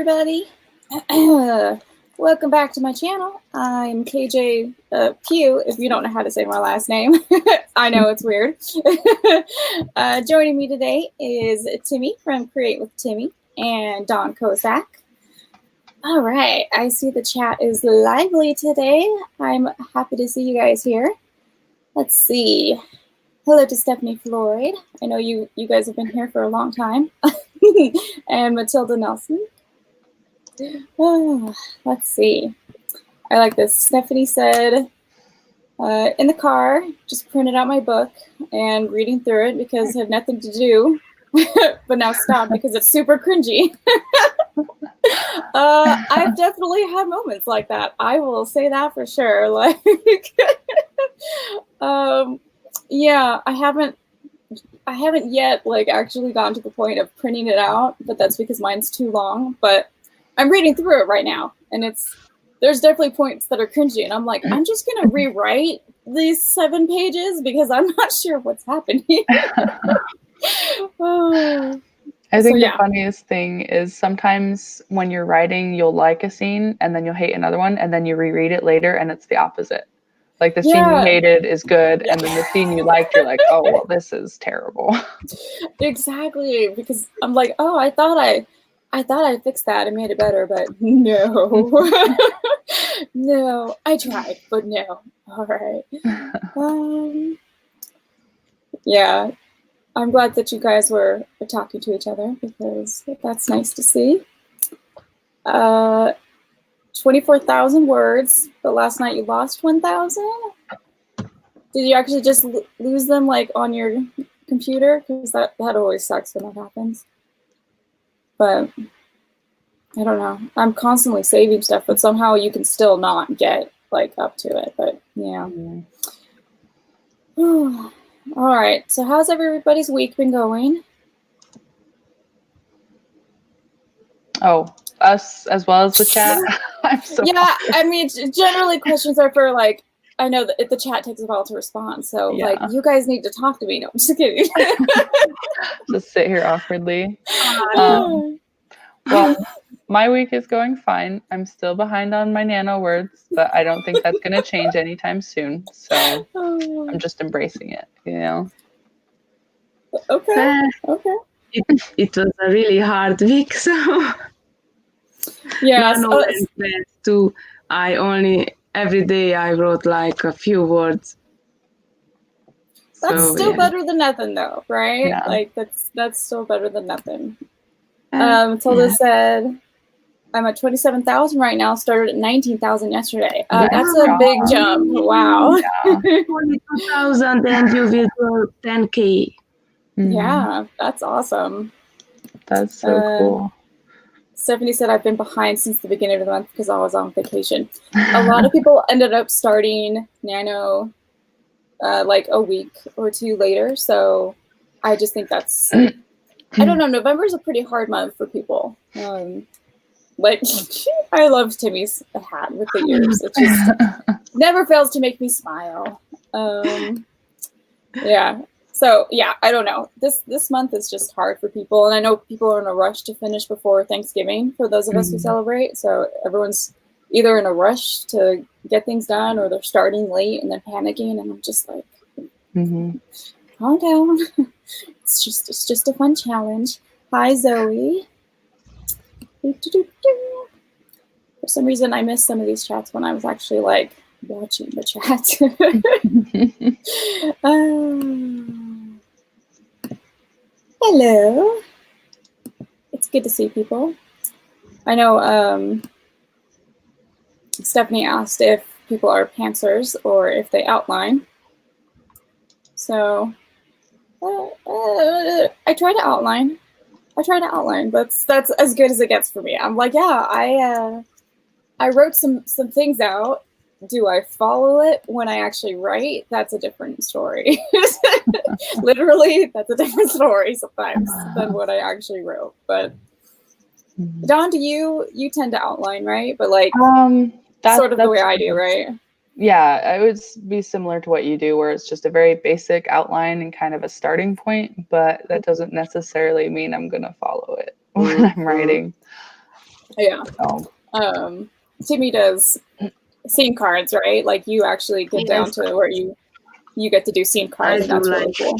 everybody. Welcome back to my channel. I'm KJ Pugh, if you don't know how to say my last name. I know it's weird. Joining me today is Timmy from Create with Timmy and Don Kozak. All right, I see the chat is lively today. I'm happy to see you guys here. Let's see. Hello to Stephanie Floyd. I know you guys have been here for a long time. And Matilda Nelson. Oh, let's see. I like this. Stephanie said, in the car, just printed out my book and reading through it because I had nothing to do, but now stopped because it's super cringy. I've definitely had moments like that. I will say that for sure. Like, yeah, I haven't yet like actually gotten to the point of printing it out, but that's because mine's too long. But I'm reading through it right now, and there's definitely points that are cringy, and I'm like, I'm just gonna rewrite these 7 pages because I'm not sure what's happening. I think the funniest thing is sometimes when you're writing, you'll like a scene and then you'll hate another one, and then you reread it later and it's the opposite. Like the scene you hated is good, and then the scene you liked, you're like, oh, well, this is terrible. Exactly, because I'm like, oh, I thought I fixed that and made it better, but no. No, I tried, but no. All right. Yeah, I'm glad that you guys were talking to each other because that's nice to see. 24,000 words, but last night you lost 1,000? Did you actually just lose them like on your computer? Because that always sucks when that happens. But I don't know. I'm constantly saving stuff, but somehow you can still not get like up to it. But yeah. All right. So how's everybody's week been going? Oh, us as well as the chat. I mean, generally questions are for like, I know that the chat takes a while to respond, so like you guys need to talk to me. No, I'm just kidding. Just sit here awkwardly. Well, my week is going fine. I'm still behind on my nano words, but I don't think that's going to change anytime soon. So I'm just embracing it, you know. Okay. It was a really hard week, so nano and too. Every day I wrote like a few words. That's still better than nothing, though, right? Yeah. Like that's still better than nothing. Tilda said, I'm at 27,000 right now, started at 19,000 yesterday. That's a big jump. Wow. 22,000 and you will go 10K. Yeah, that's awesome. That's so cool. Stephanie said, I've been behind since the beginning of the month because I was on vacation. A lot of people ended up starting Nano like a week or 2 later. So I just think that's, I don't know, November is a pretty hard month for people. Like, I love Timmy's hat with the ears. It just never fails to make me smile. Yeah. So yeah, I don't know. This month is just hard for people, and I know people are in a rush to finish before Thanksgiving for those of us who celebrate. So everyone's either in a rush to get things done, or they're starting late and then panicking. And I'm just like, calm down. It's just a fun challenge. Hi, Zoe. For some reason, I missed some of these chats when I was actually like watching the chat. Hello. It's good to see people. I know Stephanie asked if people are pantsers or if they outline. So I try to outline. But that's as good as it gets for me. I'm like, yeah, I wrote some things out. Do I follow it when I actually write? That's a different story. Literally, that's a different story sometimes than what I actually wrote. But Don, do you tend to outline, right? But like sort of the way I do, right? Yeah, it would be similar to what you do, where it's just a very basic outline and kind of a starting point, but that doesn't necessarily mean I'm going to follow it when I'm writing. Yeah. So. Timmy does scene cards, right? Like you actually get down to where you get to do scene cards, and that's really cool.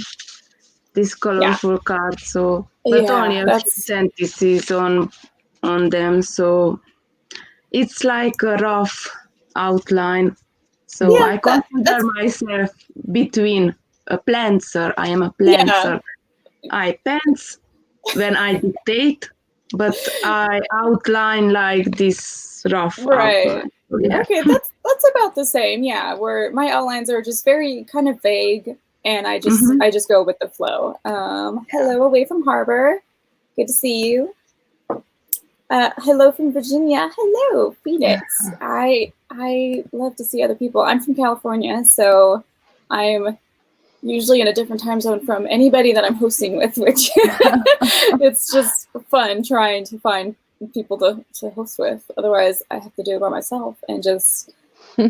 This colorful card, so but only a few sentences on them, so it's like a rough outline. So I consider myself between a planter. I am a planter. I pants when I dictate, but I outline like this rough outline. Yeah. Okay, that's about the same. Yeah, where my outlines are just very kind of vague, and I just go with the flow. Hello, away from Harbor. Good to see you. Hello from Virginia. Hello, Phoenix. I love to see other people. I'm from California, so I'm usually in a different time zone from anybody that I'm hosting with, which it's just fun trying to find people to host with. Otherwise, I have to do it by myself and just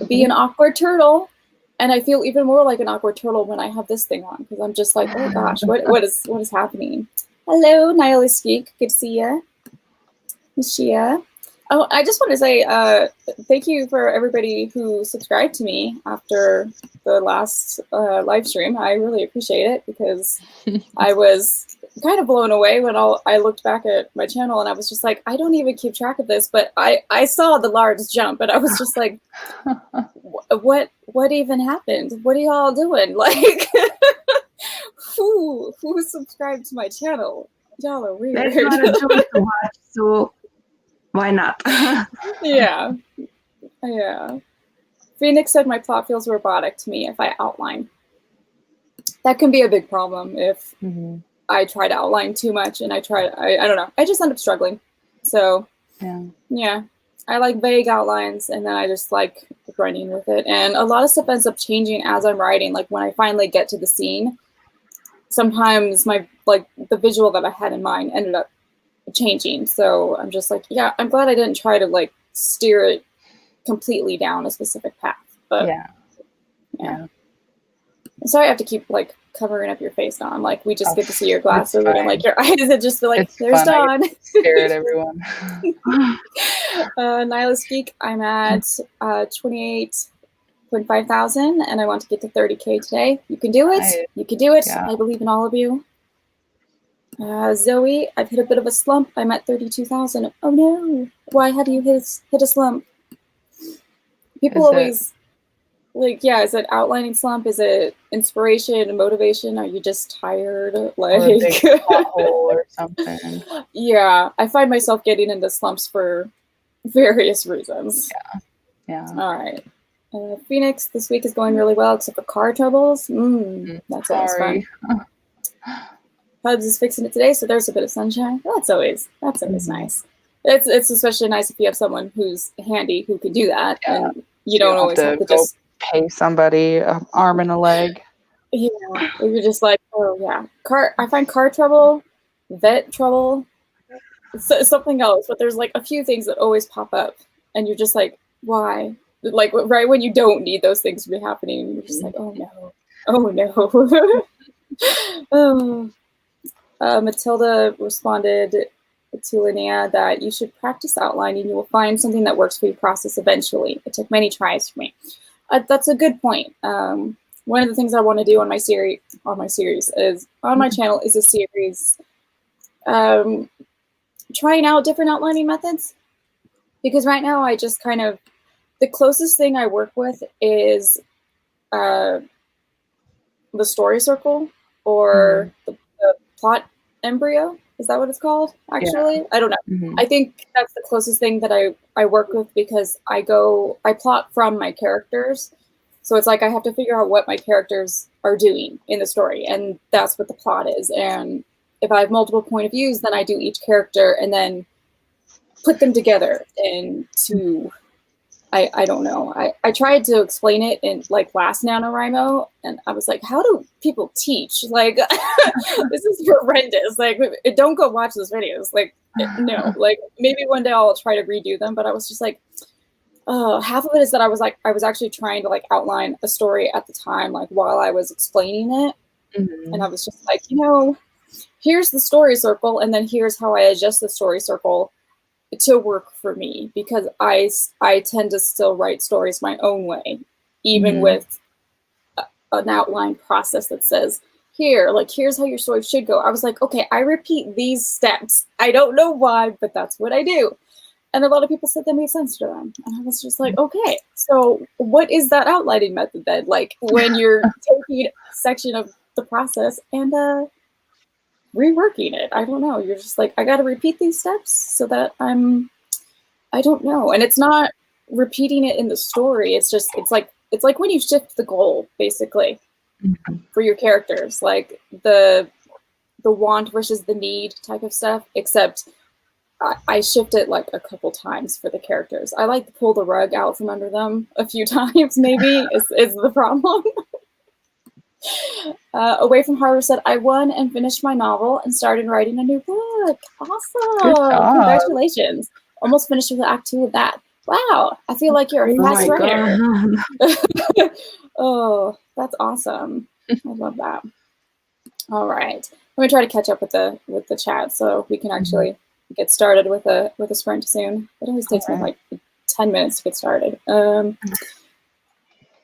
be an awkward turtle. And I feel even more like an awkward turtle when I have this thing on, because I'm just like, oh gosh, what is happening? Hello, Nihilistic. Good to see you. Shia. Oh, I just want to say thank you for everybody who subscribed to me after the last live stream. I really appreciate it, because I was kind of blown away when I looked back at my channel, and I was just like, I don't even keep track of this, but I saw the large jump, and I was just like, what even happened? What are y'all doing? Like, who subscribed to my channel? Y'all are weird. That's not a joke to watch, so why not? Yeah. Phoenix said my plot feels robotic to me if I outline. That can be a big problem if I try to outline too much, and I don't know. I just end up struggling. So yeah. I like vague outlines, and then I just like running with it. And a lot of stuff ends up changing as I'm writing. Like when I finally get to the scene, sometimes the visual that I had in mind ended up changing. So I'm just like, yeah, I'm glad I didn't try to like steer it completely down a specific path. But yeah. Sorry, I have to keep like covering up your face now. I'm like, we just get to see your glasses, and like your eyes are just like, there's Dawn. Stare at everyone. Nihilist Geek, I'm at 28,500, and I want to get to 30K today. You can do it. You can do it. Yeah. I believe in all of you. Zoe, I've hit a bit of a slump. I'm at 32,000. Oh no! Why have you hit a slump? People always like, yeah. Is it outlining slump? Is it inspiration and motivation? Are you just tired? Like, or a big hole or something. Yeah, I find myself getting into slumps for various reasons. Yeah. All right. Phoenix, this week is going really well, except for car troubles. That's always fun. Hubs is fixing it today, so there's a bit of sunshine. That's always nice. It's especially nice if you have someone who's handy who can do that, and you don't always have to just pay somebody an arm and a leg. Yeah, you're just like, oh yeah. I find car trouble, vet trouble, something else, but there's like a few things that always pop up, and you're just like, why? Like right when you don't need those things to be happening, you're just like, oh no. Oh. Matilda responded to Linnea that you should practice outlining. You will find something that works for your process eventually. It took many tries for me. That's a good point. One of the things I want to do on my series is on my channel is a series trying out different outlining methods, because right now I just kind of, the closest thing I work with is the story circle or the plot embryo. Is that what it's called? Actually, I don't know. I think that's the closest thing that I work with, because I plot from my characters. So it's like I have to figure out what my characters are doing in the story, and that's what the plot is. And if I have multiple point of views, then I do each character and then put them together into, I don't know. I tried to explain it in like last NaNoWriMo, and I was like, how do people teach? Like, this is horrendous. Like, don't go watch those videos. Like, no. Like, maybe one day I'll try to redo them, but I was just like, half of it is that I was actually trying to like outline a story at the time, like while I was explaining it. And I was just like, here's the story circle, and then here's how I adjust the story circle to work for me, because I tend to still write stories my own way, even with an outline process that says, here's how your story should go. I was like, okay, I repeat these steps. I don't know why, but that's what I do. And a lot of people said that made sense to them. And I was just like, okay, so what is that outlining method then? Like when you're taking a section of the process and reworking it. I don't know. You're just like, I got to repeat these steps so that I don't know. And it's not repeating it in the story. It's like when you shift the goal, basically, for your characters, like the want versus the need type of stuff, except I shift it like a couple times for the characters. I like to pull the rug out from under them a few times, maybe, is the problem. Away from Harbor said, I won and finished my novel and started writing a new book. Awesome. Congratulations. Almost finished with Act 2 of that. Wow. I feel like you're a fast writer. Oh, that's awesome. I love that. All right. Let me try to catch up with the chat so we can actually get started with a sprint soon. It always takes me like 10 minutes to get started.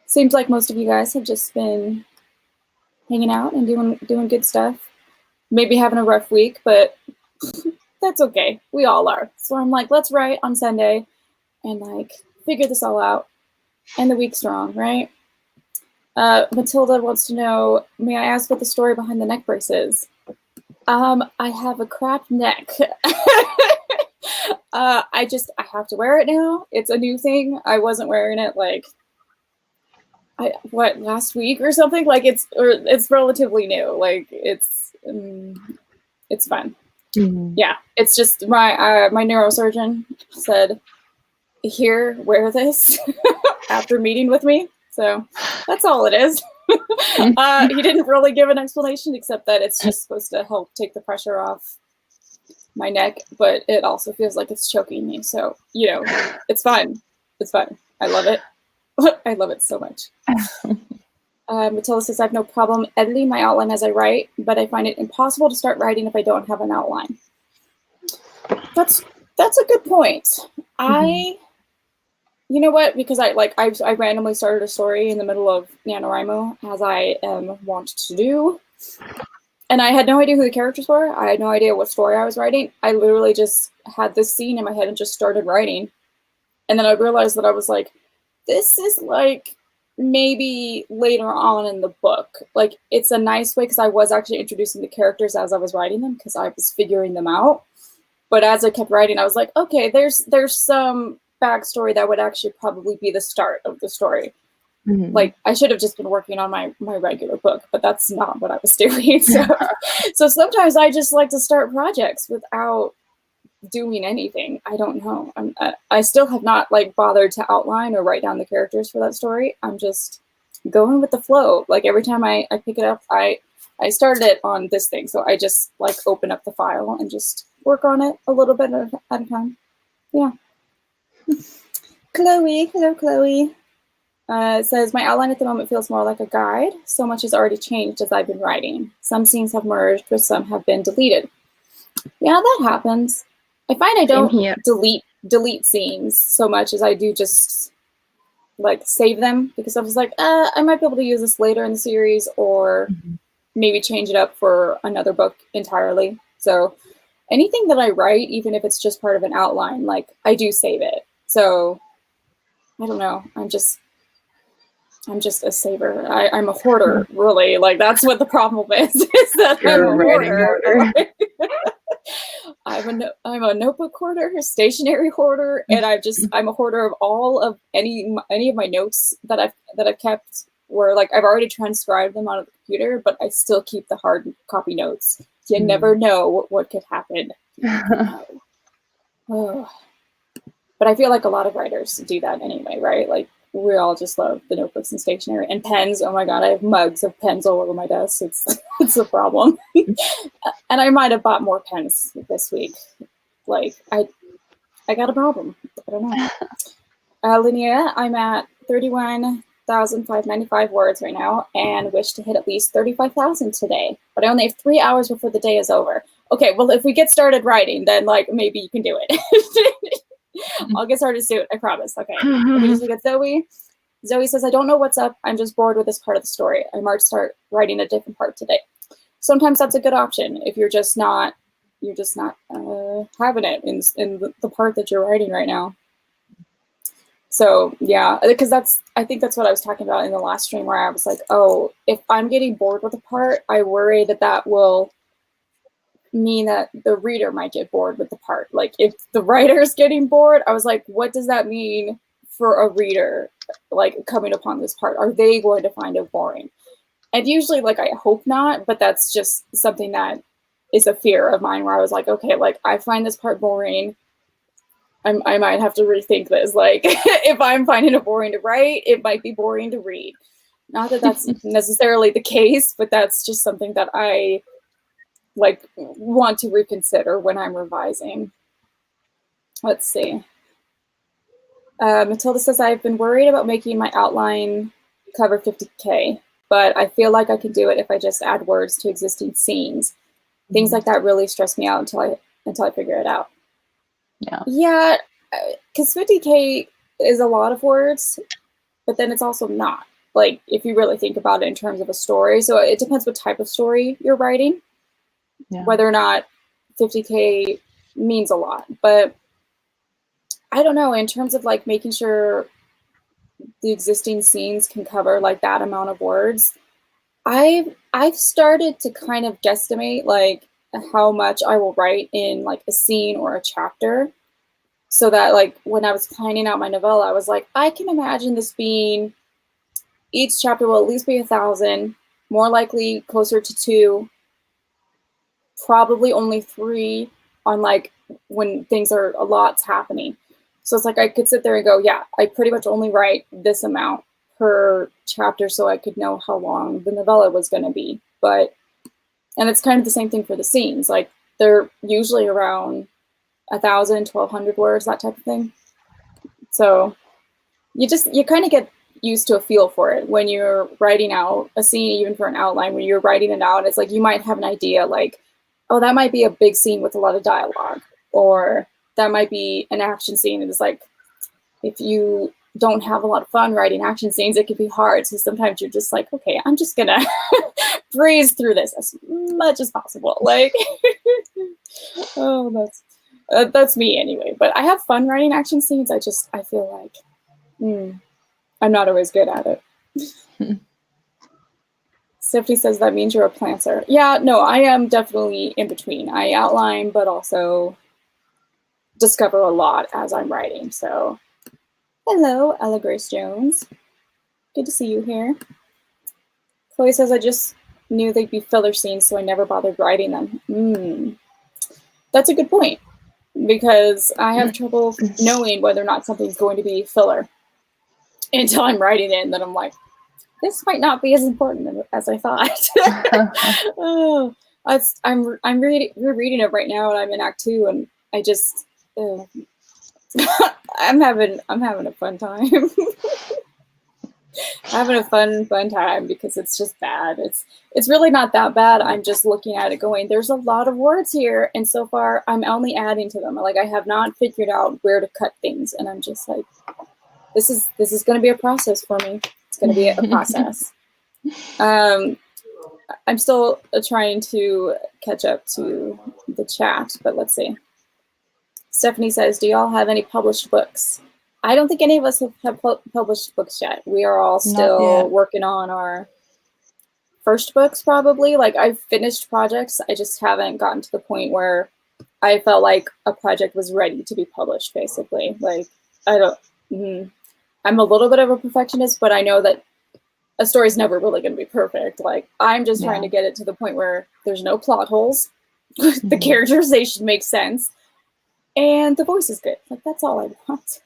Seems like most of you guys have just been hanging out and doing good stuff. Maybe having a rough week, but that's okay. We all are. So I'm like, let's write on Sunday and like figure this all out. And the week's strong, right? Matilda wants to know, may I ask what the story behind the neck brace is? I have a crap neck. I have to wear it now. It's a new thing. I wasn't wearing it like last week or something. Like it's relatively new. Like it's fun. Yeah, it's just my neurosurgeon said, here, wear this after meeting with me. So that's all it is. He didn't really give an explanation except that it's just supposed to help take the pressure off my neck, but it also feels like it's choking me. So, it's fun. It's fun. I love it. I love it so much. Matilda says, I have no problem editing my outline as I write, but I find it impossible to start writing if I don't have an outline. That's a good point. You know what? Because I randomly started a story in the middle of NaNoWriMo, as I want to do. And I had no idea who the characters were. I had no idea what story I was writing. I literally just had this scene in my head and just started writing. And then I realized that I was like, this is like maybe later on in the book. Like, it's a nice way because I was actually introducing the characters as I was writing them because I was figuring them out. But as I kept writing, I was like, okay, there's some backstory that would actually probably be the start of the story. Like, I should have just been working on my regular book, but that's not what I was doing. So sometimes I just like to start projects without doing anything. I don't know. I still have not like bothered to outline or write down the characters for that story. I'm just going with the flow. Like every time I pick it up, I started it on this thing. So I just like open up the file and just work on it a little bit at a time. Yeah. Chloe, hello Chloe. It says, my outline at the moment feels more like a guide. So much has already changed as I've been writing. Some scenes have merged, but some have been deleted. Yeah, that happens. I find I don't delete scenes so much as I do just like save them, because I was like, I might be able to use this later in the series, or maybe change it up for another book entirely. So anything that I write, even if it's just part of an outline, like I do save it. So I don't know. I'm just a saver. I'm a hoarder, really. Like that's what the problem is that I'm a hoarder. I'm a notebook hoarder, a stationery hoarder, and I'm a hoarder of all of any of my notes that I've kept, where like I've already transcribed them onto the computer, but I still keep the hard copy notes. You never know what could happen. Oh. But I feel like a lot of writers do that anyway, right? Like we all just love the notebooks and stationery and pens. Oh my God, I have mugs of pens all over my desk. It's a problem. And I might have bought more pens this week. Like I got a problem. I don't know. Linnea, I'm at 31,595 words right now and wish to hit at least 35,000 today. But I only have 3 hours before the day is over. Okay, well, if we get started writing, then like maybe you can do it. I'll get started soon. I promise. Okay. Let me just look at Zoe. Zoe says, I don't know what's up. I'm just bored with this part of the story. I might start writing a different part today. Sometimes that's a good option if you're just not having it in the part that you're writing right now. So yeah, because I think that's what I was talking about in the last stream, where I was like, oh, if I'm getting bored with a part, I worry that will mean that the reader might get bored with the part. Like if the writer's getting bored, I was like, what does that mean for a reader, like coming upon this part? Are they going to find it boring? And usually, like, I hope not, but that's just something that is a fear of mine, where I was like, okay, like I find this part boring. I might have to rethink this. Like if I'm finding it boring to write, it might be boring to read. Not that that's necessarily the case, but that's just something that I like want to reconsider when I'm revising. Let's see. Matilda says, I've been worried about making my outline cover 50K, but I feel like I can do it if I just add words to existing scenes. Things like that really stress me out until I figure it out. Yeah, because 50K is a lot of words, but then it's also not. Like, if you really think about it in terms of a story. So it depends what type of story you're writing, whether or not 50K means a lot. But I don't know, in terms of like making sure the existing scenes can cover like that amount of words, I've started to kind of guesstimate like how much I will write in like a scene or a chapter, so that like when I was planning out my novella, I was like, I can imagine this being, each chapter will at least be 1,000, more likely closer to 2, probably only 3 on like when things are a lot's happening. So it's like I could sit there and go, yeah, I pretty much only write this amount per chapter so I could know how long the novella was going to be. And it's kind of the same thing for the scenes. Like they're usually around 1,000, 1,200 words, that type of thing. So you kind of get used to a feel for it when you're writing out a scene, even for an outline. When you're writing it out, it's like you might have an idea like, oh, that might be a big scene with a lot of dialogue, or that might be an action scene. And it's like, if you don't have a lot of fun writing action scenes, it can be hard. So sometimes you're just like, okay, I'm just gonna breeze through this as much as possible. Like, oh, that's me anyway. But I have fun writing action scenes. I feel like I'm not always good at it. Stephanie says that means you're a planter. Yeah, no, I am definitely in between. I outline, but also discover a lot as I'm writing. So, hello, Ella Grace Jones. Good to see you here. Chloe says, I just knew they'd be filler scenes, so I never bothered writing them. That's a good point, because I have trouble knowing whether or not something's going to be filler until I'm writing it, and then I'm like, this might not be as important as I thought. Oh, I'm rereading it right now, and I'm in Act 2, and I just I'm having a fun time. Having a fun time, because it's just bad. It's really not that bad. I'm just looking at it going, there's a lot of words here, and so far I'm only adding to them. Like I have not figured out where to cut things, and I'm just like, this is going to be a process for me. It's going to be a process. I'm still trying to catch up to the chat, but let's see. Stephanie says, do y'all have any published books? I don't think any of us have published books yet. We are all still working on our first books, probably. Like, I've finished projects. I just haven't gotten to the point where I felt like a project was ready to be published, basically. Like, I'm a little bit of a perfectionist, but I know that a story's never really going to be perfect. Like, I'm just trying to get it to the point where there's no plot holes, the characterization makes sense, and the voice is good. Like, that's all I want.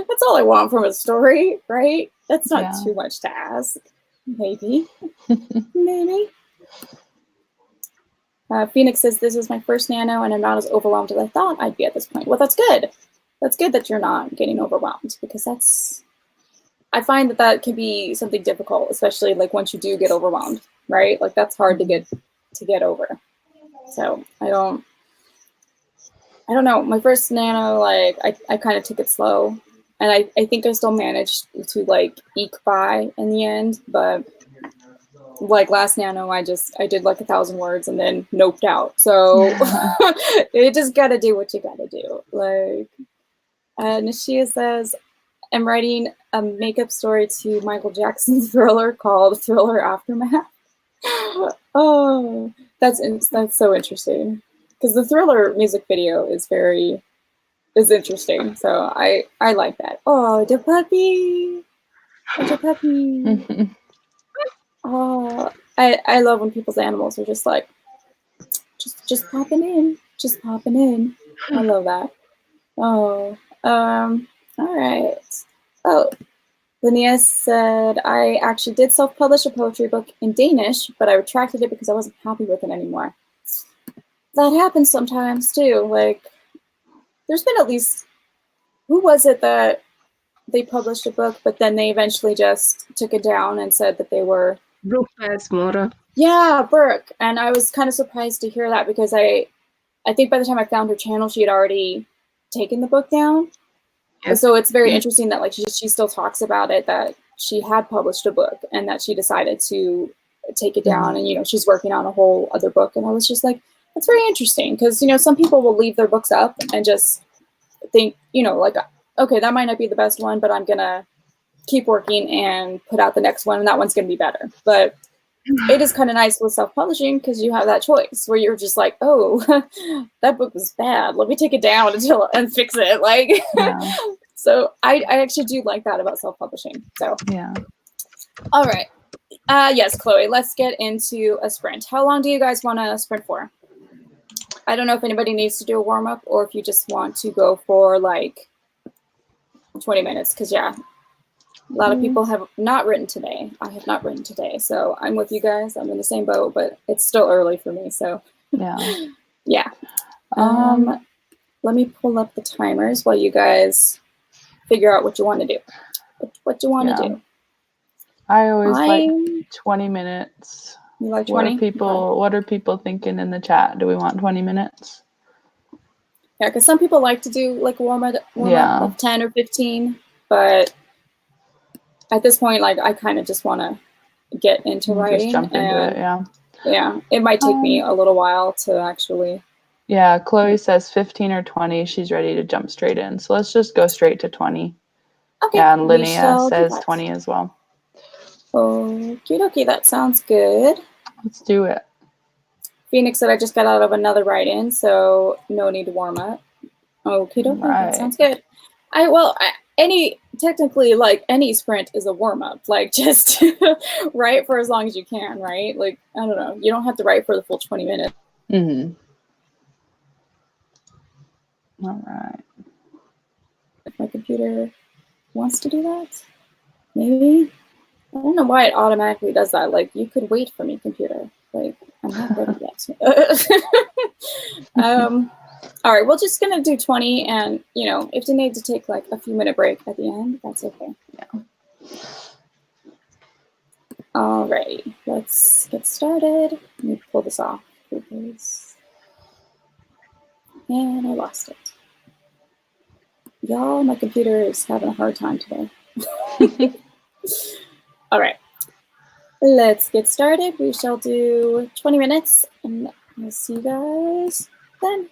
That's all I want from a story, right? That's not too much to ask. Maybe. Maybe. Phoenix says, this is my first Nano, and I'm not as overwhelmed as I thought I'd be at this point. Well, that's good. That's good that you're not getting overwhelmed, because I find that can be something difficult, especially like once you do get overwhelmed, right? Like that's hard to get over. So I don't know, my first Nano, like, I kind of took it slow. And I think I still managed to, like, eke by in the end. But, like, last Nano, I did, like, 1,000 words and then noped out. So, you just gotta do what you gotta do. Like, Nishia says, I'm writing a makeup story to Michael Jackson's Thriller called Thriller Aftermath. Oh, that's so interesting. Because the Thriller music video is interesting. So I like that. Oh, the puppy. Oh, the puppy. Oh, I love when people's animals are just like, just popping in. Just popping in. I love that. Oh, all right. Oh, Linnea said, I actually did self-publish a poetry book in Danish, but I retracted it because I wasn't happy with it anymore. That happens sometimes too. Like, there's been at least, who was it that they published a book, but then they eventually just took it down and said that they were... Brooke Passmore. Yeah, Brooke. And I was kind of surprised to hear that because I think by the time I found her channel, she had already taken the book down. Yes. So it's very interesting that, like, she still talks about it, that she had published a book and that she decided to take it down. And, you know, she's working on a whole other book. And I was just like, that's very interesting because, you know, some people will leave their books up and just think, you know, like, okay, that might not be the best one, but I'm going to keep working and put out the next one, and that one's going to be better. But it is kind of nice with self-publishing because you have that choice where you're just like, oh, that book was bad. Let me take it down and fix it. Like, yeah. So I actually do like that about self-publishing. So yeah. All right. Yes, Chloe, let's get into a sprint. How long do you guys want to sprint for? I don't know if anybody needs to do a warm-up or if you just want to go for like 20 minutes. Because, yeah, a lot of people have not written today. I have not written today. So I'm with you guys. I'm in the same boat, but it's still early for me. So, yeah. Yeah. Let me pull up the timers while you guys figure out what you want to do. What you want to do. I always like 20 minutes. You like 20? What are people thinking in the chat? Do we want 20 minutes? Yeah, because some people like to do like a warm-up of 10 or 15, but at this point, like, I kind of just want to get into writing. Just jump into it, yeah. Yeah, it might take me a little while to actually... Yeah, Chloe says 15 or 20. She's ready to jump straight in. So let's just go straight to 20. Okay. Yeah, and Linnea says 20 as well. Okie dokie, that sounds good. Let's do it. Phoenix said I just got out of another write-in, so no need to warm up. Okie dokie, that sounds good. Technically, like, any sprint is a warm-up. Like, just write for as long as you can, right? Like, I don't know. You don't have to write for the full 20 minutes. Mm-hmm. All right. If my computer wants to do that, maybe. I don't know why it automatically does that. Like, you could wait for me, computer. Like, I'm not ready yet. All right, we're just gonna do 20, and you know, if you need to take like a few minute break at the end, that's okay. Yeah. Alrighty, let's get started. Let me pull this off, please. And I lost it. Y'all, my computer is having a hard time today. All right, let's get started. We shall do 20 minutes, and I'll see you guys then.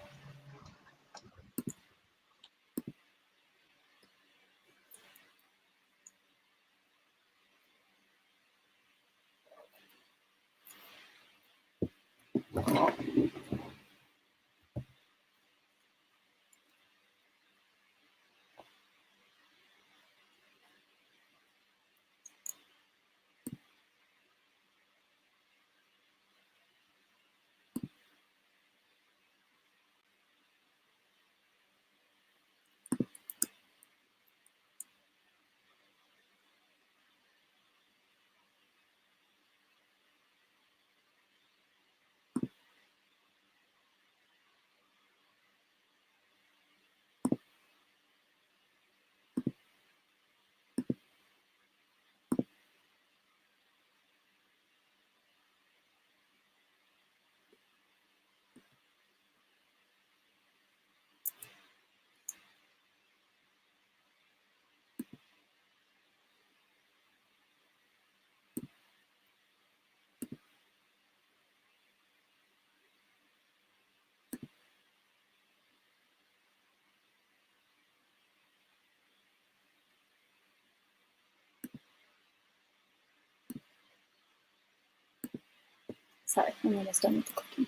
Sorry, I'm almost done with the cooking.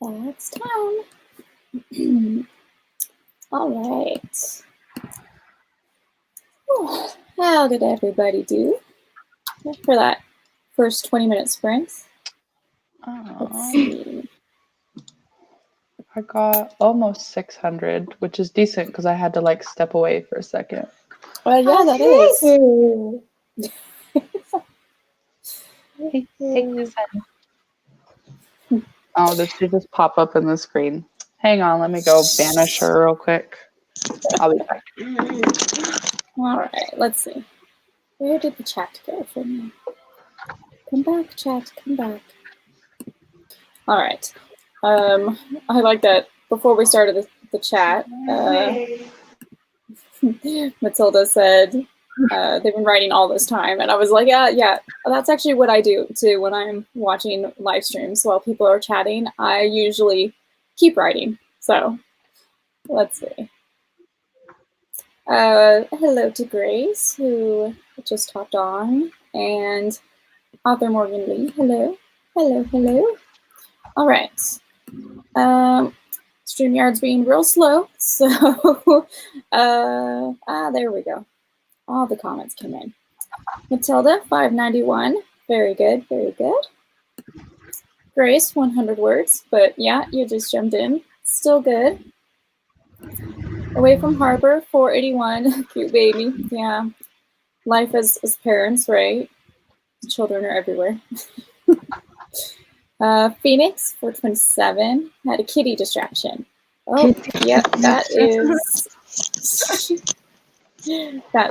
That's time. All right. How did everybody do for that first 20-minute sprint? Let's see. I got almost 600, which is decent because I had to like step away for a second. Yeah, that is. Hey, oh, this should just pop up in the screen. Hang on, let me go banish her real quick. I'll be back. All right, let's see. Where did the chat go for me? Come back, chat, come back. All right. I like that before we started the chat, Matilda said they've been writing all this time. And I was like, yeah, that's actually what I do too when I'm watching live streams while people are chatting. I usually keep writing. So let's see. Hello to Grace, who just hopped on, and author Morgan Lee. Hello. All right. StreamYard's being real slow, so there we go. All the comments came in. Matilda, 591. Very good. Grace, 100 words, but yeah, you just jumped in. Still good. Away from Harbor, 481. Cute baby. Yeah. Life as parents, right? The children are everywhere. Phoenix, 427. Had a kitty distraction. Oh, yep, that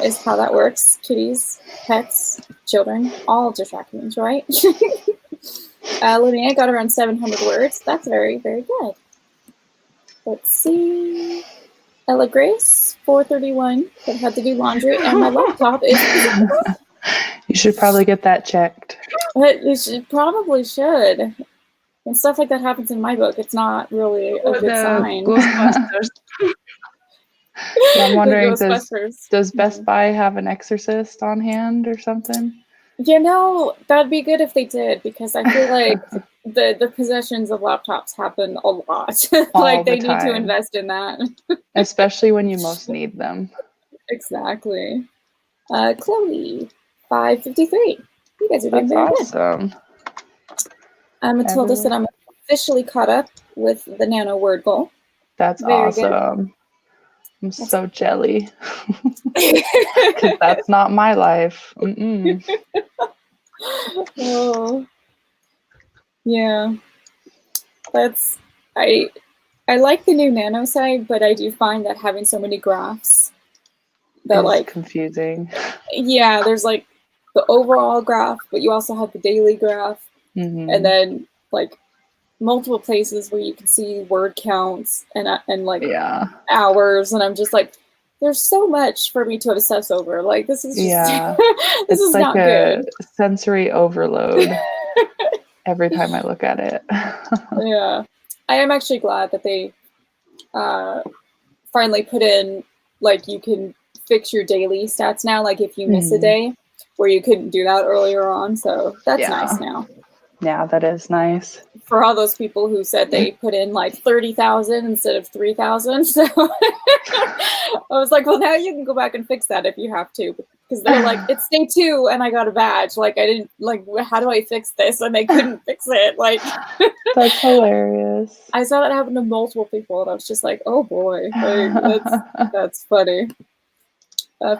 is how that works. Kitties, pets, children, all distractions, right? Linnea got around 700 words. That's very, very good. Let's see. Ella Grace, 431, but had to do laundry, and my laptop is... You should probably get that checked. You probably should. When stuff like that happens in my book, it's not really a good sign. Ghostbusters. Yeah, I'm wondering, does Best Buy have an exorcist on hand or something? You know, that'd be good if they did, because I feel like the possessions of laptops happen a lot. Like they need to invest in that. Especially when you most need them. Exactly. Chloe, 553. You guys are doing very awesome. Good. Matilda said I'm officially caught up with the Nano word goal. That's very awesome. Good. I'm so jelly. Because that's not my life. Oh. Yeah. I like the new Nano site, but I do find that having so many graphs that like confusing. Yeah, there's like the overall graph, but you also have the daily graph, and then like multiple places where you can see word counts and like hours, and I'm just like, there's so much for me to obsess over. Like this is just this is like not good. Sensory overload every time I look at it. Yeah, I am actually glad that they finally put in like you can fix your daily stats now, like if you miss a day, where you couldn't do that earlier on. So that's nice now. Yeah, that is nice. For all those people who said they put in like 30,000 instead of 3,000. So I was like, well, now you can go back and fix that if you have to. Because they're like, it's day 2 and I got a badge. Like, I didn't, like, how do I fix this? And they couldn't fix it. Like, that's hilarious. I saw that happen to multiple people and I was just like, oh boy, like, that's funny.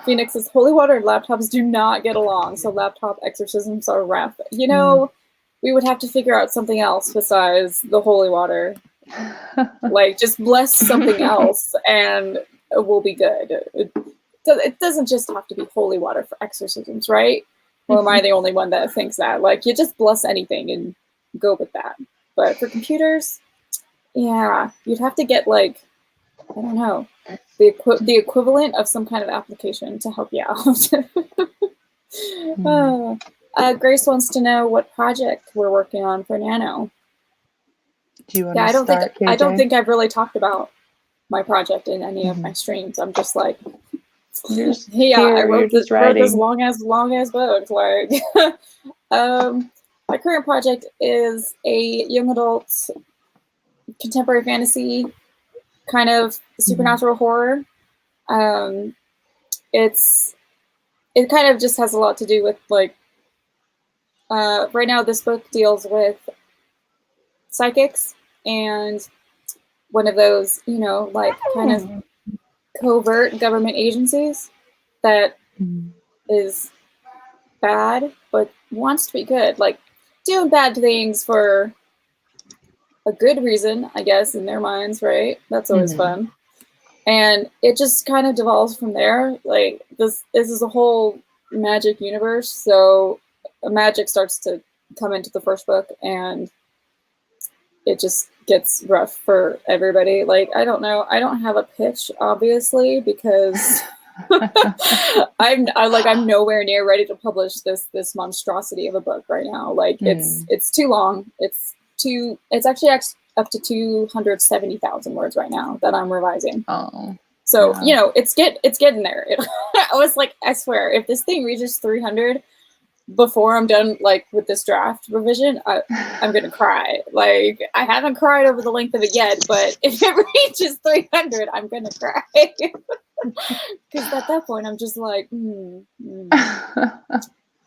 Phoenix's holy water and laptops do not get along. So laptop exorcisms are rough. You know, we would have to figure out something else besides the holy water. Like, just bless something else and we'll be good. It doesn't just have to be holy water for exorcisms, right? Or am I the only one that thinks that? Like, you just bless anything and go with that. But for computers, yeah, you'd have to get, like, I don't know, the equivalent of some kind of application to help you out. Grace wants to know what project we're working on for Nano. Do you want to start, KJ? I don't think I've really talked about my project in any of my streams. I'm just like, I wrote this long ass book. Like, my current project is a young adult contemporary fantasy, kind of supernatural horror. It kind of just has a lot to do with like, right now this book deals with psychics and one of those, you know, like kind of covert government agencies that is bad but wants to be good, like doing bad things for a good reason, I guess, in their minds, right? That's always fun. And it just kind of devolves from there. Like this is a whole magic universe, so magic starts to come into the first book and it just gets rough for everybody. Like, I don't know, I don't have a pitch, obviously, because I'm nowhere near ready to publish this monstrosity of a book right now. Like it's too long. It's actually up to 270,000 words right now that I'm revising. Oh. So, you know, it's getting there. I was like, I swear, if this thing reaches 300 before I'm done, like with this draft revision, I'm gonna cry. Like, I haven't cried over the length of it yet, but if it reaches 300, I'm gonna cry. Because at that point, I'm just like,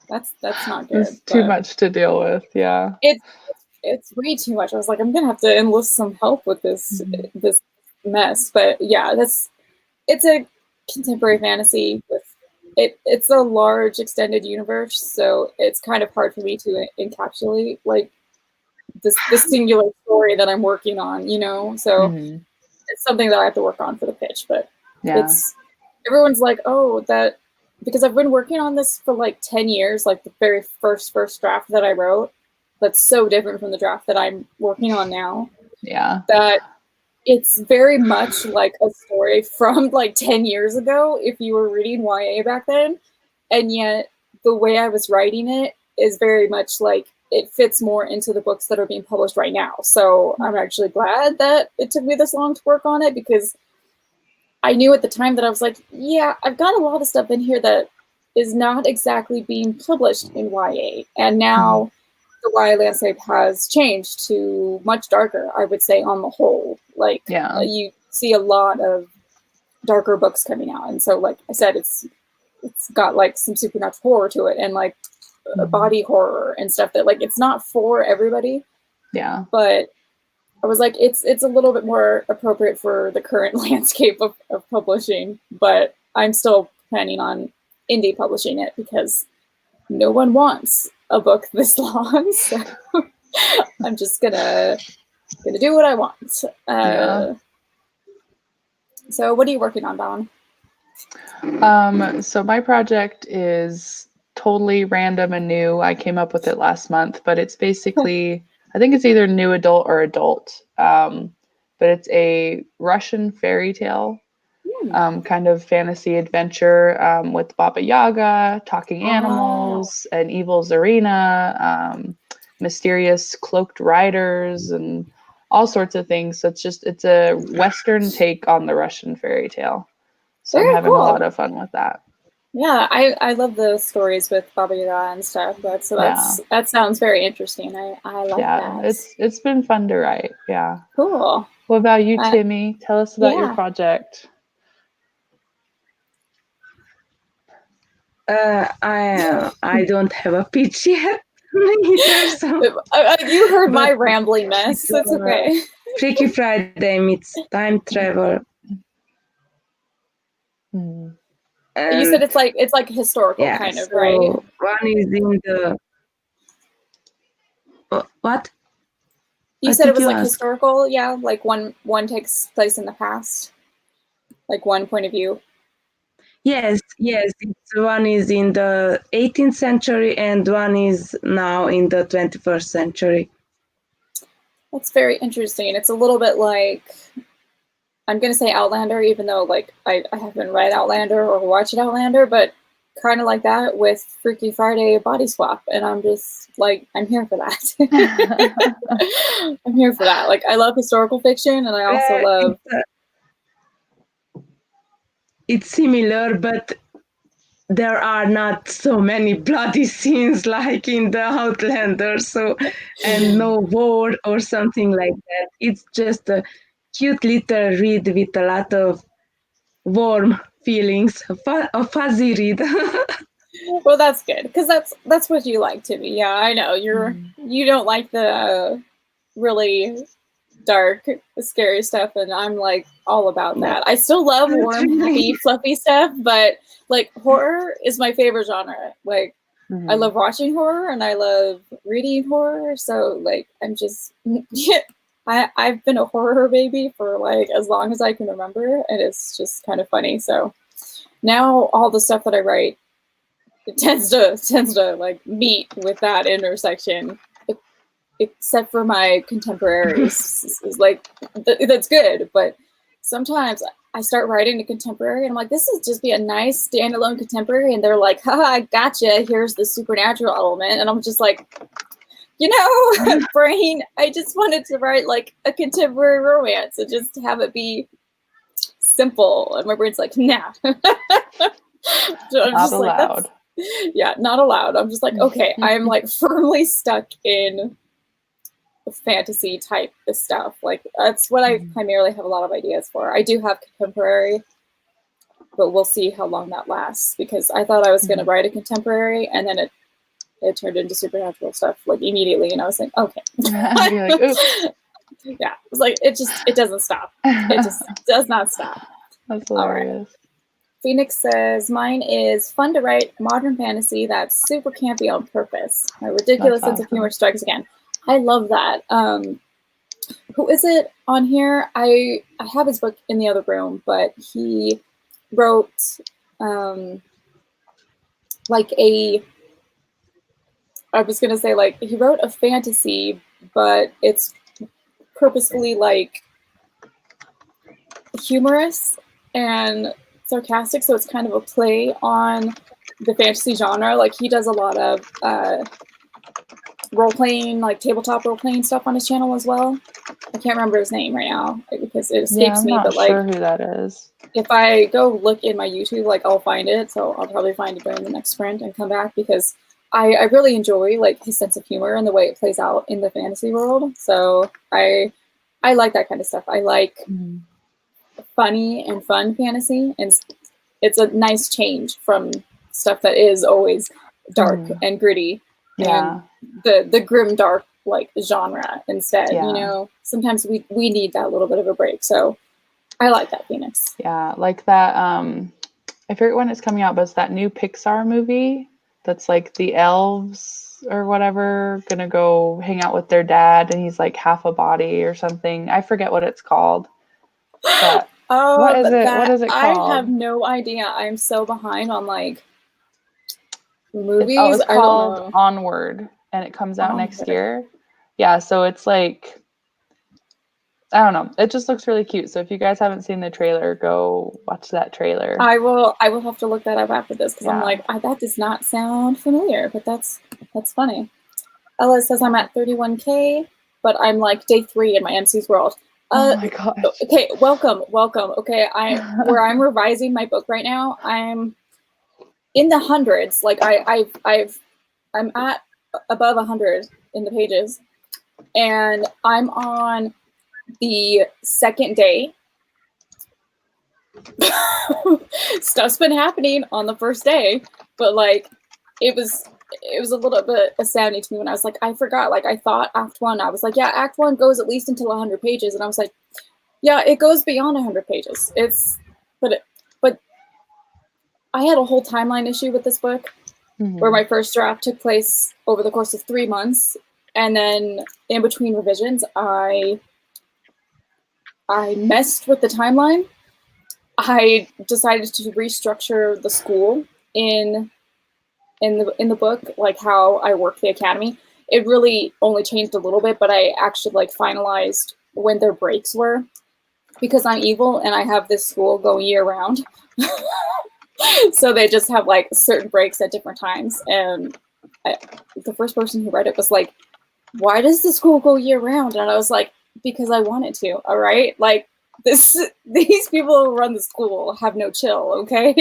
that's not good. It's too much to deal with. Yeah, it's way too much. I was like, I'm gonna have to enlist some help with this mess. But yeah, it's a contemporary fantasy with it's a large extended universe, so it's kind of hard for me to encapsulate like this singular story that I'm working on, you know. So it's something that I have to work on for the pitch. But everyone's like, oh, that, because I've been working on this for like 10 years, like the very first draft that I wrote, that's so different from the draft that I'm working on now. Yeah. That it's very much like a story from like 10 years ago if you were reading YA back then. And yet the way I was writing it is very much like it fits more into the books that are being published right now. So I'm actually glad that it took me this long to work on it, because I knew at the time that I was like, yeah, I've got a lot of stuff in here that is not exactly being published in YA. And now the YA landscape has changed to much darker, I would say, on the whole. Like, you see a lot of darker books coming out. And so, like I said, it's got like some supernatural horror to it and like body horror and stuff that like, it's not for everybody. Yeah. But I was like, it's a little bit more appropriate for the current landscape of publishing, but I'm still planning on indie publishing it because no one wants a book this long. So I'm just gonna do what I want. So what are you working on, Don? So my project is totally random and new. I came up with it last month, but it's basically, I think it's either new adult or adult, but it's a Russian fairy tale, kind of fantasy adventure with Baba Yaga, talking animals, an evil Tsarina, mysterious cloaked riders, and all sorts of things. So it's a Western take on the Russian fairy tale. So I'm having a lot of fun with that. Yeah, I love the stories with Baba Yaga and stuff. That sounds very interesting. I like that. It's been fun to write. Yeah. Cool. What about you, Timmy? Tell us about your project. I don't have a pitch yet. You heard my rambling mess. It's okay. Freaky Friday meets time travel. You said it's like historical, kind of, right? One is in the what? You said it was like historical, yeah. Like one takes place in the past, like one point of view. Yes. It's one is in the 18th century and one is now in the 21st century. That's very interesting. It's a little bit like, I'm going to say Outlander, even though like I haven't read Outlander or watched Outlander, but kind of like that with Freaky Friday body swap. And I'm just like, I'm here for that. I'm here for that. Like, I love historical fiction, and I also love... It's similar, but there are not so many bloody scenes like in the Outlander, so, and no war or something like that. It's just a cute little read with a lot of warm feelings, a fuzzy read. Well, that's good, because that's what you like, Timmy. Yeah, I know you don't like the really dark, scary stuff, and I'm like all about that. I still love warm, happy, fluffy stuff, but like horror is my favorite genre. Like I love watching horror and I love reading horror, so like I'm just I've been a horror baby for like as long as I can remember, and it's just kind of funny. So now all the stuff that I write, it tends to like meet with that intersection, except for my contemporaries. Is like that's good, but sometimes I start writing a contemporary and I'm like, this is just be a nice standalone contemporary, and they're like, haha, gotcha, here's the supernatural element, and I'm just like, brain, I just wanted to write like a contemporary romance and just have it be simple, and my brain's like, nah. So I'm not just allowed. Yeah, not allowed. I'm just like, okay, I'm like firmly stuck in fantasy type stuff. Like that's what I primarily have a lot of ideas for. I do have contemporary, but we'll see how long that lasts, because I thought I was going to write a contemporary, and then it turned into supernatural stuff like immediately, and I was like, okay. You're like, oops. Yeah, it's like it doesn't stop. It just does not stop. That's hilarious. Right. Phoenix says, mine is fun to write modern fantasy that's super campy on purpose. My ridiculous sense of humor strikes again. I love that. Who is it on here? I have his book in the other room, but he wrote he wrote a fantasy, but it's purposefully like humorous and sarcastic, so it's kind of a play on the fantasy genre. Like he does a lot of role-playing, like tabletop role-playing stuff on his channel as well. I can't remember his name right now because it escapes me, but like, sure who that is. If I go look in my YouTube, like I'll find it. So I'll probably find it during the next sprint and come back, because I really enjoy like his sense of humor and the way it plays out in the fantasy world. So I like that kind of stuff. I like funny and fun fantasy, and it's a nice change from stuff that is always dark and gritty. Yeah. And the grim dark like genre instead. Sometimes we need that little bit of a break. So I like that, Phoenix. Yeah, like that I forget when it's coming out, but it's that new Pixar movie that's like the elves or whatever gonna go hang out with their dad, and he's like half a body or something. I forget what it's called. But what is it? What is it called? I have no idea. I'm so behind on like movies. It's called Onward, and it comes out next year. Yeah, so it's like, I don't know. It just looks really cute. So if you guys haven't seen the trailer, go watch that trailer. I will have to look that up after this, because I'm like, that does not sound familiar, but that's funny. Ella says I'm at 31K, but I'm like day 3 in my MC's world. Oh my gosh. Okay, welcome. Okay, where I'm revising my book right now, I'm in the hundreds. Like I'm at above 100 in the pages, and I'm on the second day. Stuff's been happening on the first day, but like it was a little bit astounding to me when I was like, I forgot. Like I thought Act 1, I was like, yeah, Act 1 goes at least until 100 pages, and I was like, yeah, it goes beyond 100 pages. But I had a whole timeline issue with this book, where my first draft took place over the course of 3 months, and then in between revisions, I messed with the timeline. I decided to restructure the school in the book, like how I work the academy. It really only changed a little bit, but I actually like finalized when their breaks were, because I'm evil and I have this school going year round. So they just have like certain breaks at different times. And the first person who read it was like, why does the school go year round? And I was like, because I want it to. All right. Like these people who run the school have no chill, okay?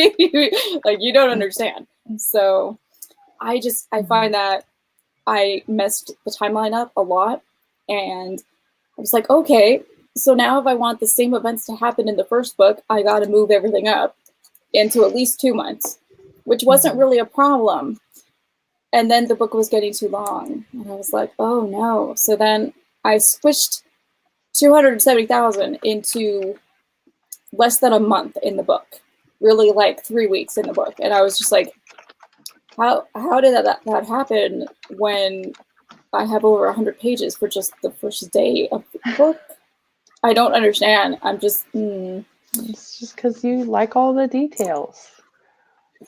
Like, you don't understand. So I find that I messed the timeline up a lot, and I was like, okay, so now if I want the same events to happen in the first book, I got to move everything up into at least 2 months, which wasn't really a problem. And then the book was getting too long, and I was like, oh no. So then I squished 270,000 into less than a month in the book, really like 3 weeks in the book. And I was just like, how did that happen when I have over 100 pages for just the first day of the book? I don't understand. I'm just... It's just because you like all the details.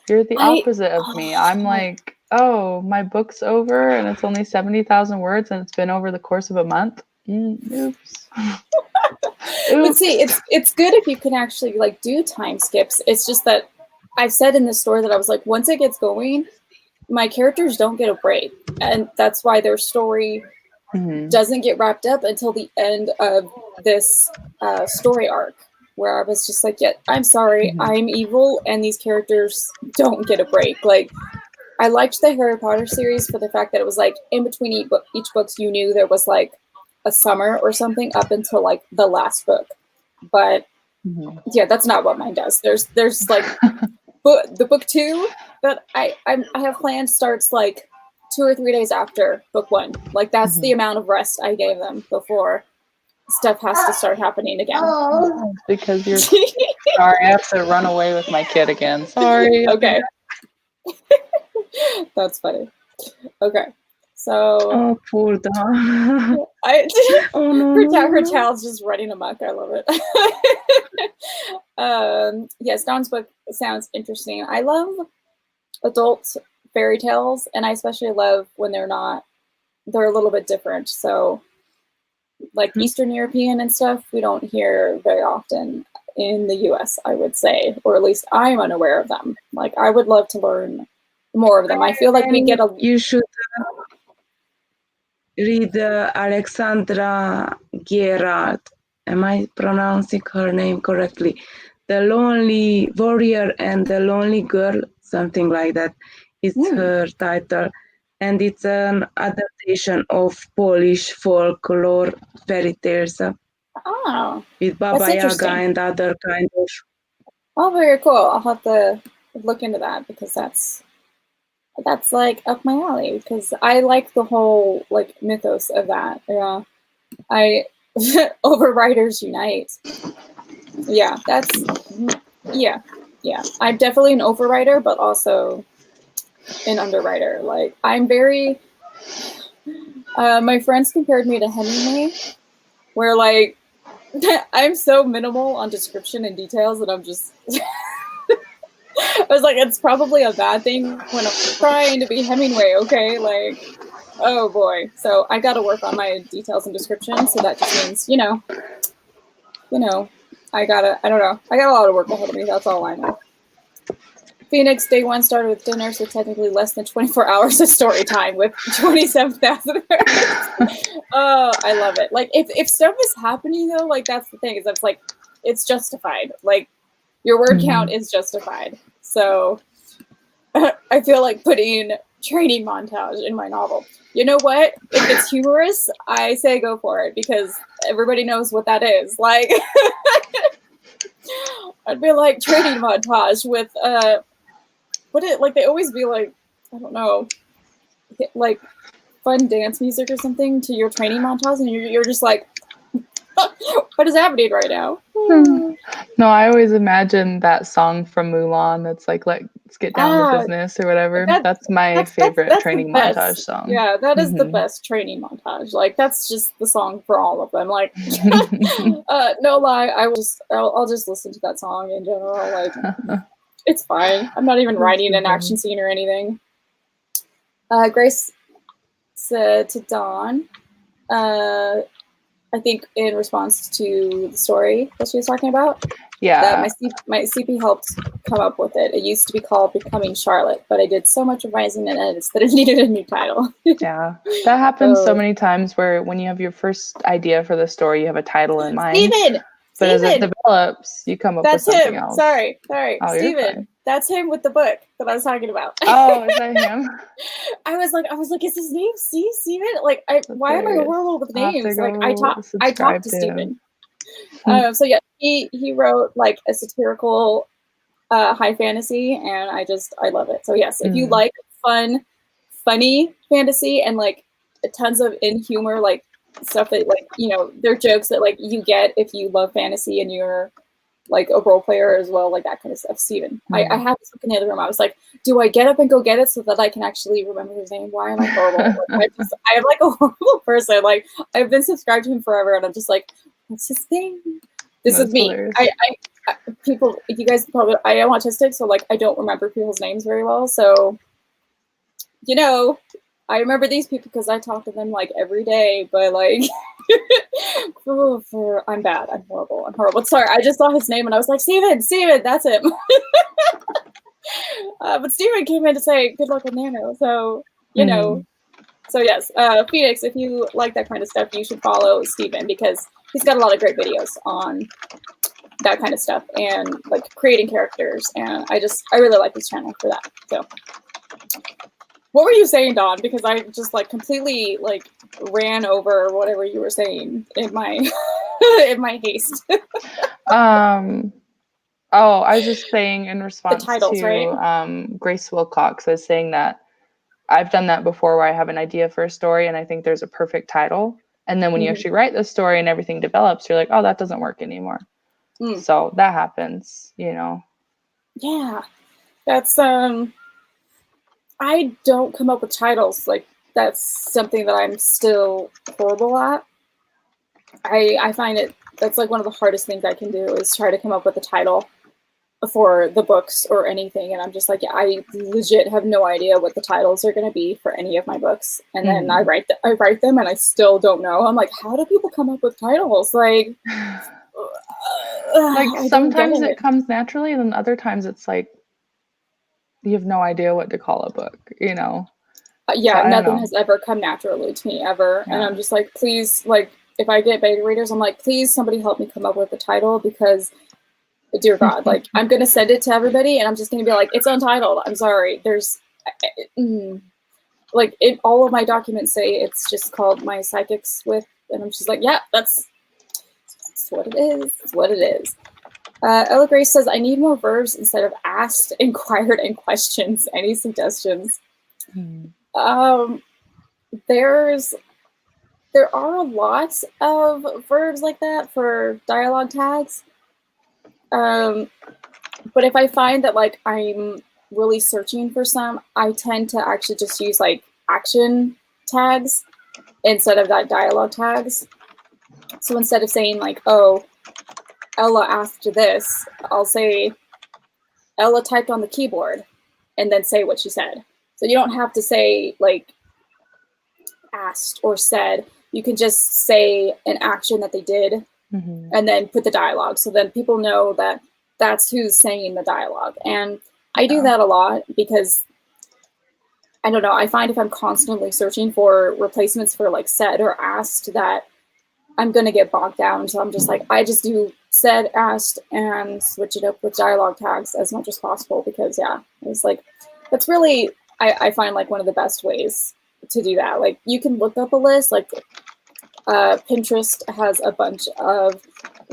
You're the opposite of me. I'm like, oh, my book's over and it's only 70,000 words and it's been over the course of a month. Oops. But see, it's good if you can actually like do time skips. It's just that I've said in the story that I was like, once it gets going, my characters don't get a break, and that's why their story doesn't get wrapped up until the end of this story arc, where I was just like, yeah, I'm sorry, I'm evil, and these characters don't get a break. Like, I liked the Harry Potter series for the fact that it was like in between each books, you knew there was like a summer or something up until like the last book. But yeah, that's not what mine does. There's like the book 2 that I have planned starts like 2 or 3 days after book 1. Like, that's the amount of rest I gave them before stuff has to start happening again. Because you're sorry, I have to run away with my kid again. Sorry. Okay. That's funny. Okay. So oh, poor dog. Her child's just running amok. I love it. Yes, Dawn's book sounds interesting. I love adult fairy tales, and I especially love when they're a little bit different. So like Eastern European and stuff, we don't hear very often in the US, I would say, or at least I'm unaware of them. Like, I would love to learn more of them. I feel like we get you should read Alexandra Gerard. Am I pronouncing her name correctly? The Lonely Warrior and the Lonely Girl, something like that. It's her title. And it's an adaptation of Polish folklore fairy tales with Baba Yaga and other kind of... Oh, very cool. I'll have to look into that, because that's like up my alley, because I like the whole like mythos of that. Yeah, Overwriters Unite. Yeah, yeah. I'm definitely an overwriter, but also an underwriter. Like, I'm very my friends compared me to Hemingway, where like I'm so minimal on description and details that I'm just I was like, it's probably a bad thing when I'm trying to be Hemingway, okay? Like, oh boy. So I got to work on my details and description. So that just means, I don't know. I got a lot of work ahead of me. That's all I know. Phoenix, day 1 started with dinner, so technically less than 24 hours of story time with 27,000 words. Oh, I love it. Like, if stuff is happening, though, like, that's the thing, is that's like, it's justified. Like, your word count is justified. So I feel like putting training montage in my novel. You know what? If it's humorous, I say go for it, because everybody knows what that is. Like, I'd be like, training montage with they always be like, I don't know, like fun dance music or something to your training montage, and you're just like, what is happening right now? No, I always imagine that song from Mulan that's like, let's get down to business or whatever. That's my favorite training montage song. Yeah, that is the best training montage. Like, that's just the song for all of them. Like, no lie, I'll just listen to that song in general. Like, it's fine. I'm not even writing an action scene or anything. Grace said to Dawn, I think in response to the story that she was talking about, that my CP helped come up with it. It used to be called Becoming Charlotte, but I did so much revising and edits that it needed a new title. Yeah, that happens so many times, where when you have your first idea for the story, you have a title in mind. Steven! But as it develops, you come up with something else. Sorry. Oh, Steven. That's him with the book that I was talking about. Oh, is that him? I was like, is his name Steven? Like, why am I horrible with names? Like, I talked to Steven. So yeah, he wrote like a satirical high fantasy, and I love it. So yes, if you like funny fantasy and like tons of humor, like stuff that like, you know, they're jokes that like you get if you love fantasy and you're like a role player as well, like that kind of stuff. Steven. I had this book in the other room. I was like, do I get up and go get it so that I can actually remember his name? Why am I horrible? Like, I am like a horrible person. Like, I've been subscribed to him forever, and I'm just like, what's his name? This is me. I people, you guys probably, I am autistic, so like I don't remember people's names very well. So, you know, I remember these people because I talk to them like every day, but like, I'm bad. I'm horrible. Sorry, I just saw his name and I was like, Steven, that's him. But Steven came in to say good luck with Nano. So, you know, so yes, Phoenix, if you like that kind of stuff, you should follow Steven because he's got a lot of great videos on that kind of stuff and like creating characters. And I really like his channel for that. So. What were you saying, Dawn? Because I just like completely like ran over whatever you were saying in my in my haste. Oh, I was just saying in response titles, to right? Grace Wilcox, I was saying that I've done that before where I have an idea for a story and I think there's a perfect title. And then when you actually write the story and everything develops, you're like, oh, that doesn't work anymore. So that happens, you know. Yeah. That's I don't come up with titles. Like that's something that I'm still horrible at. I find that's like one of the hardest things I can do is try to come up with a title for the books or anything, and I'm just like, yeah, I legit have no idea what the titles are going to be for any of my books, and then I write them, and I still don't know. I'm like, how do people come up with titles? Like sometimes it comes naturally, and then other times it's like you have no idea what to call a book, you know. Yeah, so nothing has ever come naturally to me ever, and I'm just like, please, like if I get beta readers, I'm like, please somebody help me come up with a title because. Dear God, like I'm gonna send it to everybody, and I'm just gonna be like, it's untitled. I'm sorry. There's, like, all of my documents say it's just called My Psychics with, and I'm just like, yeah, that's what it is. It's what it is. Ella Grace says, I need more verbs instead of asked, inquired, and questions. Any suggestions? There are a lot of verbs like that for dialogue tags. But if I find that like I'm really searching for some, I tend to actually just use like action tags instead of dialogue tags. So instead of saying like, oh, Ella asked this, I'll say Ella typed on the keyboard and then say what she said. So you don't have to say like asked or said. You can just say an action that they did and then put the dialogue. So then people know that that's who's saying the dialogue. And I do that a lot because, I don't know, I find if I'm constantly searching for replacements for like said or asked that I'm going to get bogged down. So I'm just like, I just do said, asked, and switch it up with dialogue tags as much as possible because, yeah, it's like, that's really, I find like one of the best ways to do that. Like you can look up a list, like Pinterest has a bunch of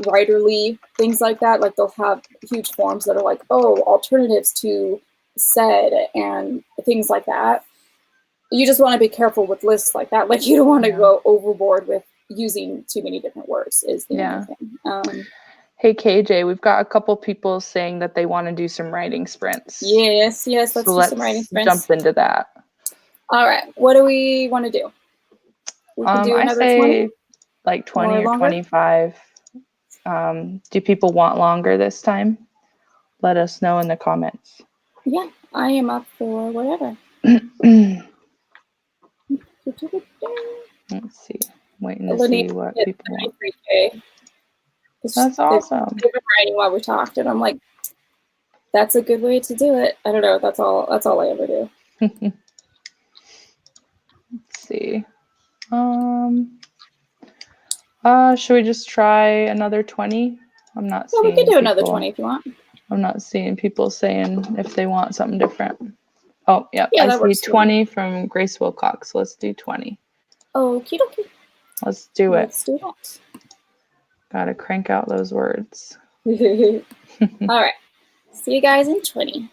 writerly things like that. Like they'll have huge forums that are like, oh, alternatives to said and things like that. You just want to be careful with lists like that. Like you don't want to go overboard with using too many different words is the only thing. Hey KJ, we've got a couple people saying that they want to do some writing sprints. Yes, let's do some writing sprints. Jump into that. All right, what do we want to do? We can do another 20? Like 20 or 25. Do people want longer this time? Let us know in the comments. Yeah, I am up for whatever. Let's see. Waiting to see what people want. That's awesome. They've been writing while we talked, and I'm like, that's a good way to do it. I don't know. That's all I ever do. Let's see. Should we just try another 20? I'm not seeing. We could do another 20 if you want. I'm not seeing people saying if they want something different. Oh, yep. Yeah, I see 20 from Grace Wilcox. Let's do 20. Okie dokie. Let's do it. Let's do that. Gotta crank out those words. All right. See you guys in 20.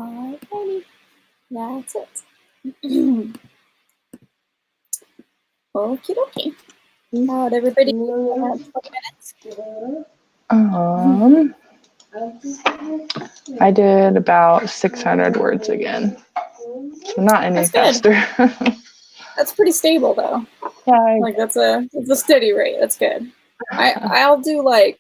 Alrighty, that's it. Okie dokie. How'd everybody 20 minutes? I did about 600 words again. So not any faster. That's pretty stable though. Yeah. Like it's a steady rate. That's good. I'll do like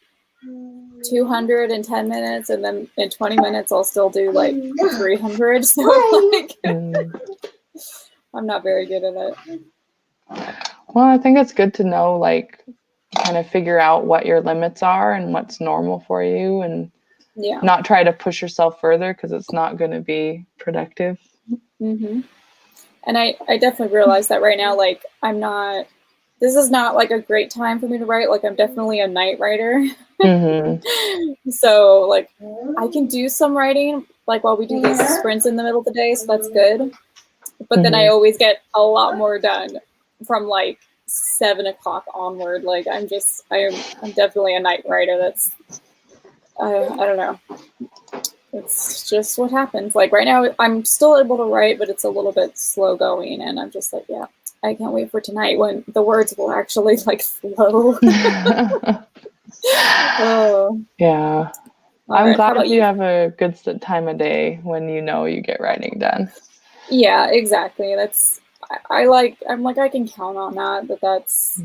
200 in 10 minutes, and then in 20 minutes I'll still do like 300. So like I'm not very good at it. Well, I think it's good to know, like, kind of figure out what your limits are and what's normal for you, and not try to push yourself further because it's not going to be productive. Mm-hmm. And I definitely realize that right now, like, this is not like a great time for me to write. Like, I'm definitely a night writer. So like I can do some writing like while we do these sprints in the middle of the day, so that's good. But then I always get a lot more done from like 7 o'clock onward. Like I'm definitely a night writer. That's I don't know. It's just what happens. Like right now I'm still able to write, but it's a little bit slow going, and I'm just like, yeah, I can't wait for tonight when the words will actually like flow. Oh. Yeah. I'm glad you have a good time of day when you know you get writing done. Yeah, exactly. I'm like, I can count on that, but that's,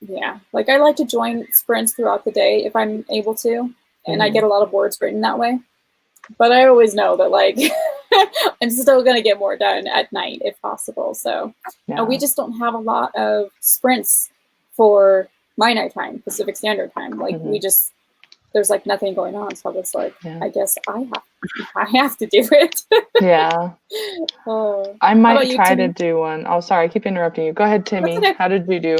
yeah. Like I like to join sprints throughout the day if I'm able to, and I get a lot of words written that way. But I always know that like, I'm still going to get more done at night if possible. So we just don't have a lot of sprints for my nighttime, Pacific Standard Time. Like there's like nothing going on. So it's like, I guess I have to do it. Yeah. I might try to do one. Oh, sorry. I keep interrupting you. Go ahead, Timmy. Okay. How did you do?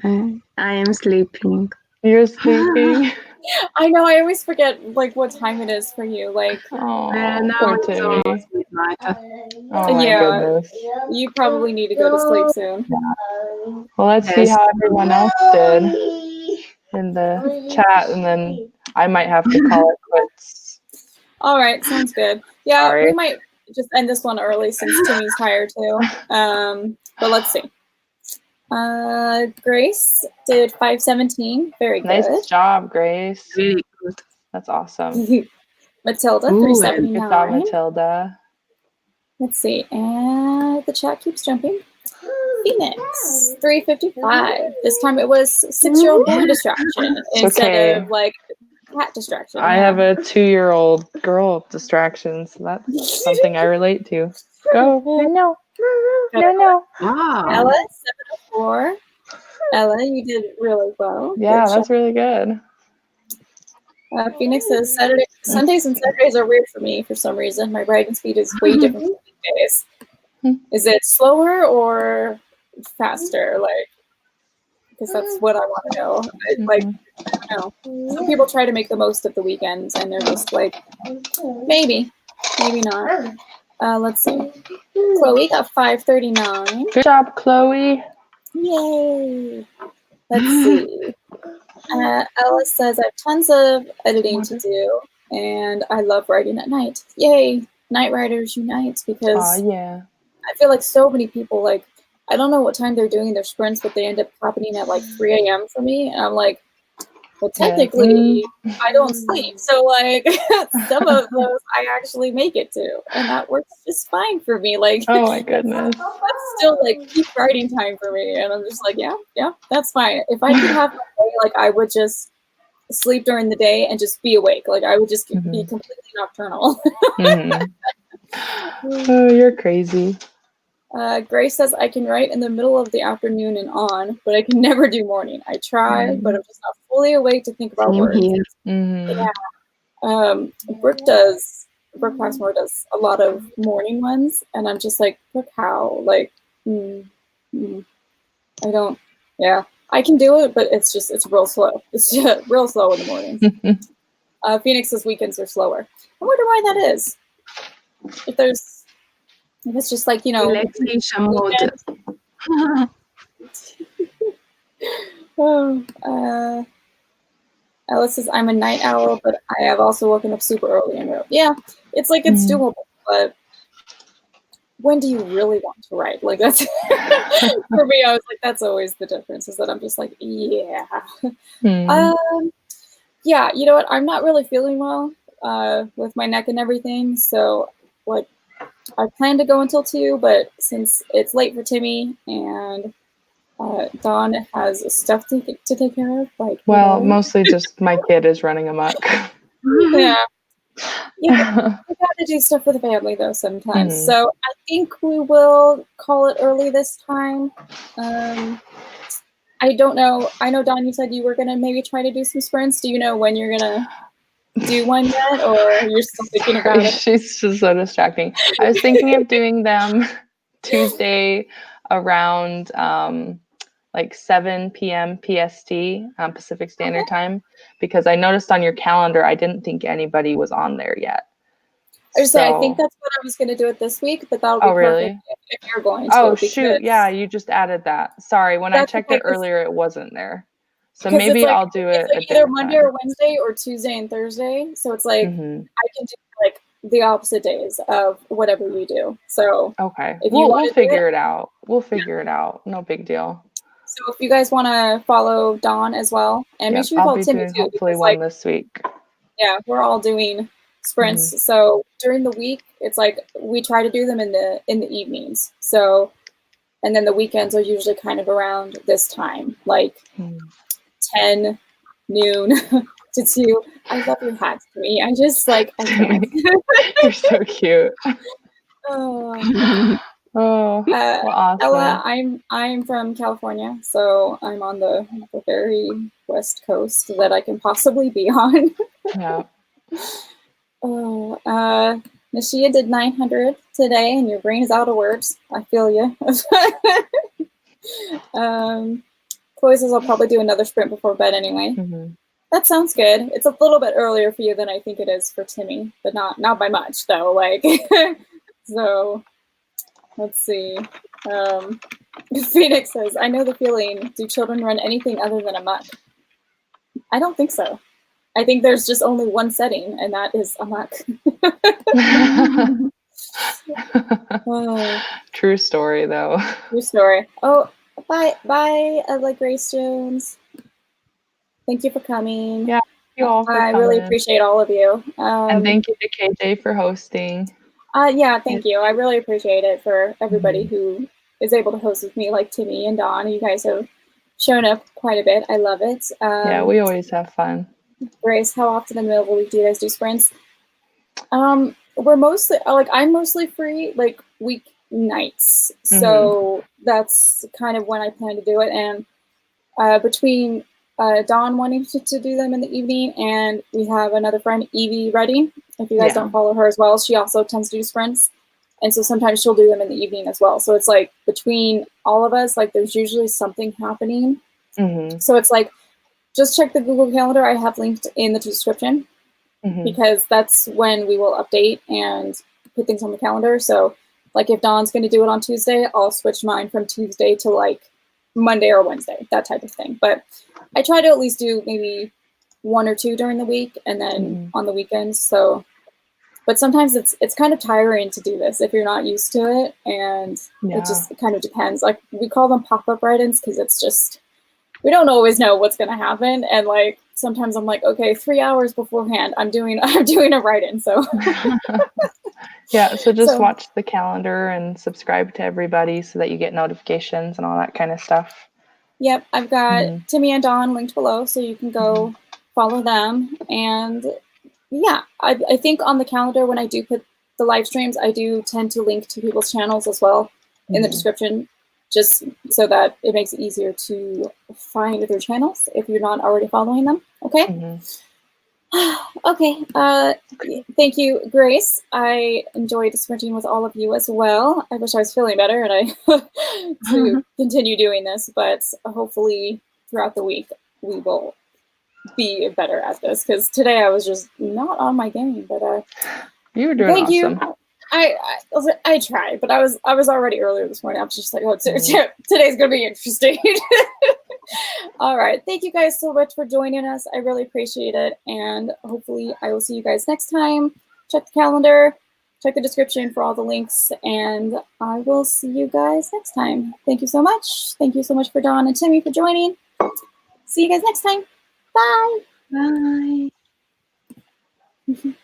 I am sleeping. You're sleeping? I know. I always forget like what time it is for you. Like, poor Timmy. Oh my goodness. You probably need to go to sleep soon. Yeah. Well, let's see how everyone else did in the chat, and then I might have to call it quits. All right, sounds good. Yeah, we might just end this one early since Timmy's tired too. But let's see. Grace did 517. Very good. Nice job, Grace. Really good. That's awesome. Matilda, 379. Good job, Matilda. Let's see. And the chat keeps jumping. Phoenix, 355. This time it was 6-year-old boy distraction instead of like cat distraction. I have a 2-year-old girl distraction, so that's something I relate to. Go. No. Wow. Ella, 704. Ella, you did really well. Yeah, that's really good. Phoenix says Sundays and Saturdays are weird for me for some reason. My writing speed is way different from weekdays. Is it slower or faster? Like, because that's what I want to know. Like, I don't know. Some people try to make the most of the weekends, and they're just like, maybe not. Let's see. Chloe got 539. Good job, Chloe. Yay. Let's see. Ella says, I have tons of editing to do, and I love writing at night. Yay. Night writers unite, because I feel like so many people, like, I don't know what time they're doing their sprints, but they end up happening at like 3 a.m. for me. And I'm like, well, technically, I don't sleep. So, like, some of those I actually make it to. And that works just fine for me. Like, oh my goodness. That's still like peak writing time for me. And I'm just like, yeah, that's fine. If I could have my day, like, I would just sleep during the day and just be awake. Like, I would just be completely nocturnal. Oh, you're crazy. Grace says, I can write in the middle of the afternoon and on, but I can never do morning. I try, but I'm just not fully awake to think about words. Yeah. Brooke Passmore does a lot of morning ones, and I'm just like, Brooke, how? Like, I don't, I can do it, but it's real slow. It's just real slow in the mornings. Phoenix's weekends are slower. I wonder why that is. If it's just like, relaxation mode. Alice says, I'm a night owl, but I have also woken up super early and wrote. Yeah, it's like it's doable, but when do you really want to write? Like that's for me, I was like, that's always the difference, is that I'm just like, yeah. Yeah, you know what? I'm not really feeling well with my neck and everything. So like I plan to go until 2, but since it's late for Timmy and Dawn has stuff to take care of, like mostly just my kid is running amok. Yeah. Yeah, we gotta do stuff for the family though sometimes. So I think we will call it early this time. I don't know. I know, Dawn, you said you were gonna maybe try to do some sprints. Do you know when you're gonna do one yet, or you're still thinking about it? She's just so distracting. I was thinking of doing them Tuesday around like 7 p.m. PST, Pacific Standard Time, because I noticed on your calendar, I didn't think anybody was on there yet. I think that's what I was going to do it this week, but that'll be perfect if you're going to. Oh, shoot. Yeah, you just added that. Sorry, when I checked it earlier, it wasn't there. So maybe I'll do it either Monday or Wednesday or Tuesday and Thursday. So it's like I can do like the opposite days of whatever you do. So we'll figure it out. We'll figure it out. No big deal. So if you guys want to follow Dawn as well, and make sure you follow Timmy too. Hopefully one this week. Yeah, we're all doing sprints. So during the week, it's like we try to do them in the evenings. So, and then the weekends are usually kind of around this time, like 10 noon to 2. I love your hat, Timmy. I just like I can't. You're so cute. Awesome. Ella, I'm from California, so I'm on the very west coast that I can possibly be on. Yeah. Nashia did 900 today, and your brain is out of words. I feel you. Chloe says I'll probably do another sprint before bed anyway. That sounds good. It's a little bit earlier for you than I think it is for Timmy, but not by much though. Like so. Let's see. Phoenix says, I know the feeling. Do children run anything other than amok? I don't think so. I think there's just only one setting, and that is amok. True story, though. True story. Oh, bye, like Grace Jones. Thank you for coming. Yeah, thank you all for coming. I really appreciate all of you. And thank you to KJ for hosting. Yeah, thank you. I really appreciate it for everybody who is able to host with me, like Timmy and Dawn. You guys have shown up quite a bit. I love it. Yeah, we always have fun. Grace, how often in the middle of the week do you guys do sprints? We're mostly I'm mostly free like weeknights, so that's kind of when I plan to do it. And between Dawn wanting to do them in the evening, and we have another friend, Evie Redding. If you guys don't follow her as well, she also tends to do sprints. And so sometimes she'll do them in the evening as well. So it's like between all of us, like there's usually something happening. So it's like, just check the Google Calendar I have linked in the description, because that's when we will update and put things on the calendar. So like if Dawn's going to do it on Tuesday, I'll switch mine from Tuesday to like Monday or Wednesday, that type of thing. But I try to at least do maybe 1 or 2 during the week, and then on the weekends. So, but sometimes it's kind of tiring to do this if you're not used to it, and it just kind of depends. Like we call them pop-up write-ins because it's just we don't always know what's going to happen, and like sometimes I'm like, okay, 3 hours beforehand, I'm doing a write-in. So yeah, so just watch the calendar and subscribe to everybody so that you get notifications and all that kind of stuff. Yep, I've got Timmy and Dawn linked below, so you can go follow them. And yeah, I think on the calendar when I do put the live streams, I do tend to link to people's channels as well in the description, just so that it makes it easier to find their channels if you're not already following them. Okay. Okay. Thank you, Grace. I enjoyed sprinting with all of you as well. I wish I was feeling better and I to continue doing this, but hopefully throughout the week we will be better at this, because today I was just not on my game. But you were doing awesome. You. I tried, but I was already earlier this morning. I was just like, oh, today's gonna be interesting. All right. Thank you guys so much for joining us. I really appreciate it. And hopefully I will see you guys next time. Check the calendar, check the description for all the links, and I will see you guys next time. Thank you so much. Thank you so much for Dawn and Timmy for joining. See you guys next time. Bye. Bye.